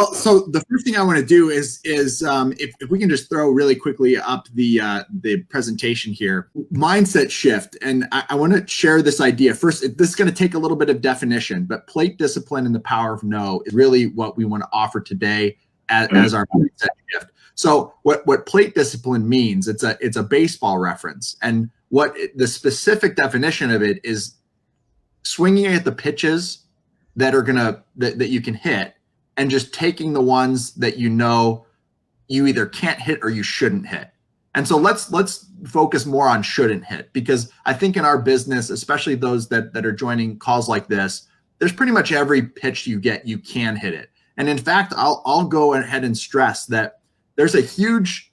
Well, so the first thing I want to do is if we can just throw really quickly up the presentation here, mindset shift, and I want to share this idea first. This is going to take a little bit of definition, but plate discipline and the power of no is really what we want to offer today as our mindset shift. So what plate discipline means, it's a baseball reference, and what the specific definition of it is swinging at the pitches that are that you can hit, and just taking the ones that you know you either can't hit or you shouldn't hit. And so let's focus more on shouldn't hit, because I think in our business, especially those that are joining calls like this, there's pretty much every pitch you get, you can hit it. And in fact, I'll go ahead and stress that there's a huge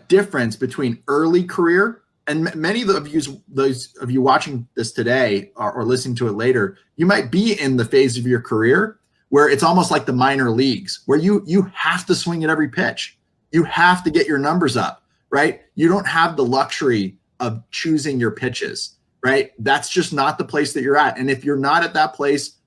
difference between early career, and many of those of you watching this today or listening to it later, you might be in the phase of your career where it's almost like the minor leagues, where you have to swing at every pitch. You have to get your numbers up, right? You don't have the luxury of choosing your pitches, right? That's just not the place that you're at. And if you're not at that place,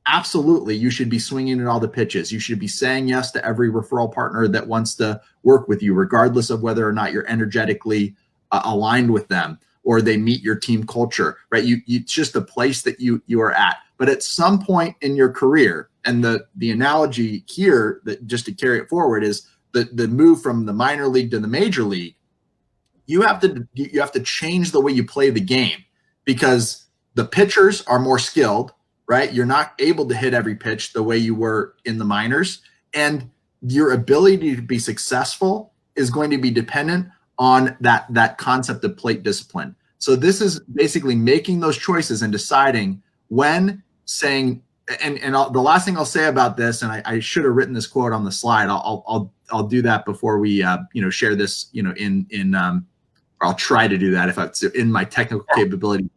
absolutely, you should be swinging at all the pitches. You should be saying yes to every referral partner that wants to work with you, regardless of whether or not you're energetically aligned with them or they meet your team culture, right? It's just the place that you are at. But at some point in your career, and the analogy here, that just to carry it forward, is the move from the minor league to the major league. You have to change the way you play the game, because the pitchers are more skilled, right? You're not able to hit every pitch the way you were in the minors, and your ability to be successful is going to be dependent on that concept of plate discipline. So this is basically making those choices and deciding when saying, and the last thing I'll say about this, and I should have written this quote on the slide. I'll do that before we share this I'll try to do that if it's in my technical capability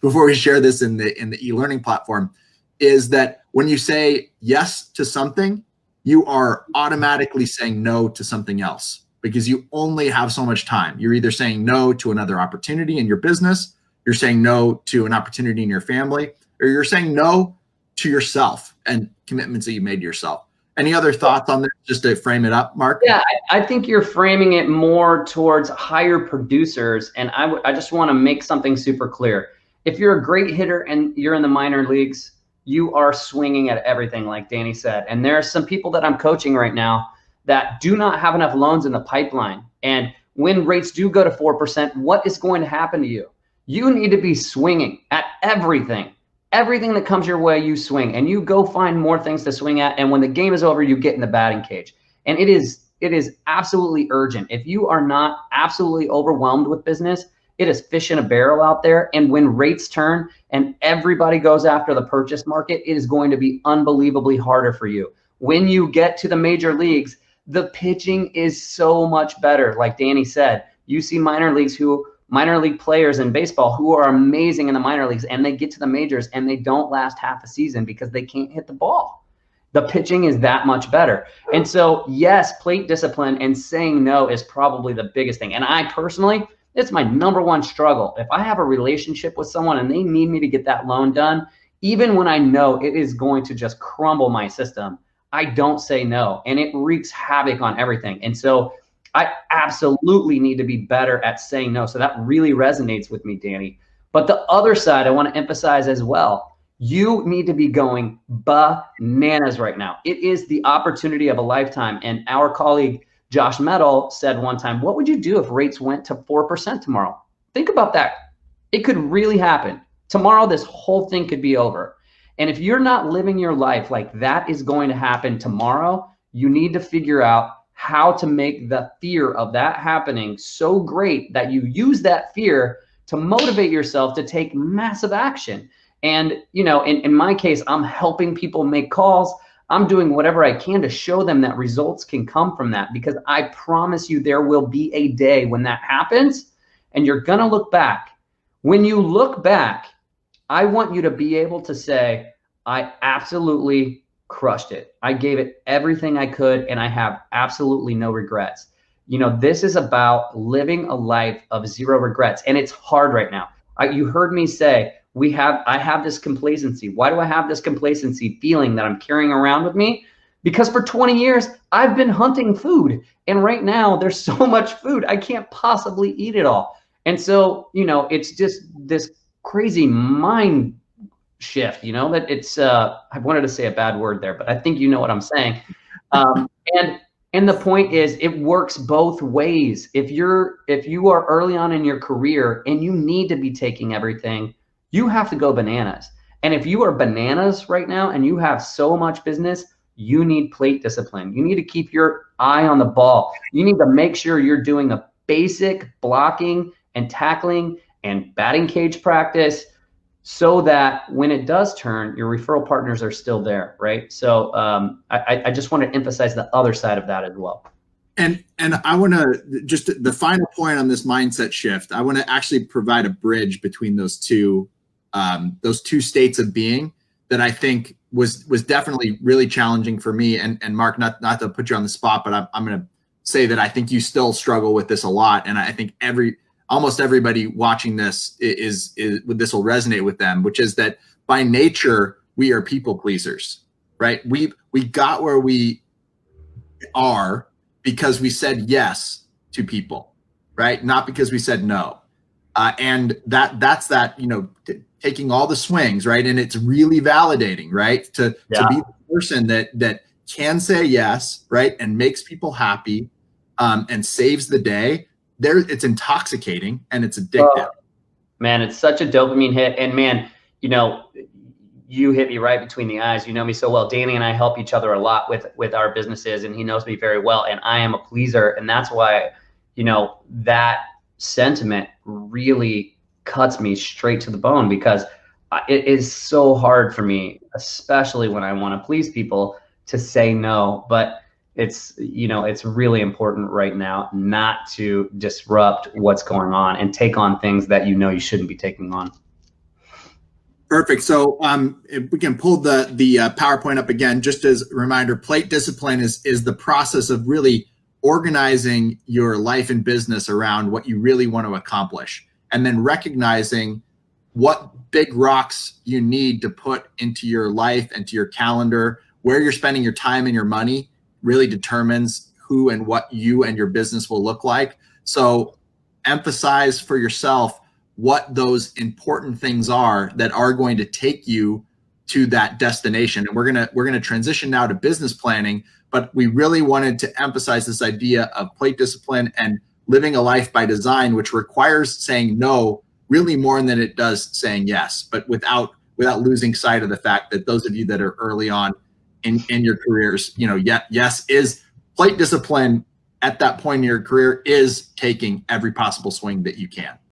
before we share this in the e-learning platform, is that when you say yes to something, you are automatically saying no to something else, because you only have so much time. You're either saying no to another opportunity in your business, you're saying no to an opportunity in your family, or you're saying no to yourself and commitments that you made to yourself. Any other thoughts on this, just to frame it up, Mark? Yeah, I think you're framing it more towards higher producers. And I just want to make something super clear. If you're a great hitter and you're in the minor leagues, you are swinging at everything, like Danny said. And there are some people that I'm coaching right now that do not have enough loans in the pipeline. And when rates do go to 4%, what is going to happen to you? You need to be swinging at everything. Everything that comes your way, you swing, and you go find more things to swing at. And when the game is over, you get in the batting cage. And it is absolutely urgent. If you are not absolutely overwhelmed with business, it is fish in a barrel out there. And when rates turn and everybody goes after the purchase market, it is going to be unbelievably harder for you. When you get to the major leagues, the pitching is so much better. Like Danny said, you see minor league players in baseball who are amazing in the minor leagues, and they get to the majors and they don't last half a season because they can't hit the ball. The pitching is that much better. And so, yes, plate discipline and saying no is probably the biggest thing. And I personally, it's my #1 struggle. If I have a relationship with someone and they need me to get that loan done, even when I know it is going to just crumble my system, I don't say no. And it wreaks havoc on everything. And so I absolutely need to be better at saying no. So that really resonates with me, Danny. But the other side I want to emphasize as well, you need to be going bananas right now. It is the opportunity of a lifetime. And our colleague, Josh Metal, said one time, what would you do if rates went to 4% tomorrow? Think about that. It could really happen. Tomorrow, this whole thing could be over. And if you're not living your life like that is going to happen tomorrow, you need to figure out how to make the fear of that happening so great that you use that fear to motivate yourself to take massive action. And, in my case, I'm helping people make calls. I'm doing whatever I can to show them that results can come from that, because I promise you there will be a day when that happens and you're going to look back. When you look back, I want you to be able to say, I absolutely crushed it. I gave it everything I could, and I have absolutely no regrets. This is about living a life of zero regrets, and it's hard right now. You heard me say, I have this complacency. Why do I have this complacency feeling that I'm carrying around with me? Because for 20 years, I've been hunting food. And right now, there's so much food, I can't possibly eat it all. And so, it's just this crazy mind shift, that it's, I wanted to say a bad word there, but I think you know what I'm saying. And the point is, it works both ways. If you are early on in your career and you need to be taking everything, you have to go bananas. And if you are bananas right now and you have so much business, you need plate discipline. You need to keep your eye on the ball. You need to make sure you're doing the basic blocking and tackling and batting cage practice, so that when it does turn, your referral partners are still there, right? So I just want to emphasize the other side of that as well. And I want to just the final point on this mindset shift. I want to actually provide a bridge between those two states of being that I think was definitely really challenging for me. And Mark, not to put you on the spot, but I'm going to say that I think you still struggle with this a lot, and I think almost everybody watching this this will resonate with them, which is that by nature, we are people pleasers, right? We got where we are because we said yes to people, right? Not because we said no. And that's taking all the swings, right? And it's really validating, right? To be the person that can say yes, right? And makes people happy, and saves the day. It's intoxicating and it's addictive. Man, it's such a dopamine hit. And man, you hit me right between the eyes. You know me so well. Danny and I help each other a lot with our businesses, and he knows me very well. And I am a pleaser. And that's why, that sentiment really cuts me straight to the bone, because it is so hard for me, especially when I want to please people, to say no. But it's really important right now not to disrupt what's going on and take on things that you shouldn't be taking on. Perfect. So if we can pull the PowerPoint up again, just as a reminder, plate discipline is the process of really organizing your life and business around what you really want to accomplish, and then recognizing what big rocks you need to put into your life and to your calendar. Where you're spending your time and your money really determines who and what you and your business will look like. So emphasize for yourself what those important things are that are going to take you to that destination. And we're gonna transition now to business planning, but we really wanted to emphasize this idea of plate discipline and living a life by design, which requires saying no really more than it does saying yes, but without losing sight of the fact that those of you that are early on in your careers, yes is plate discipline at that point in your career is taking every possible swing that you can.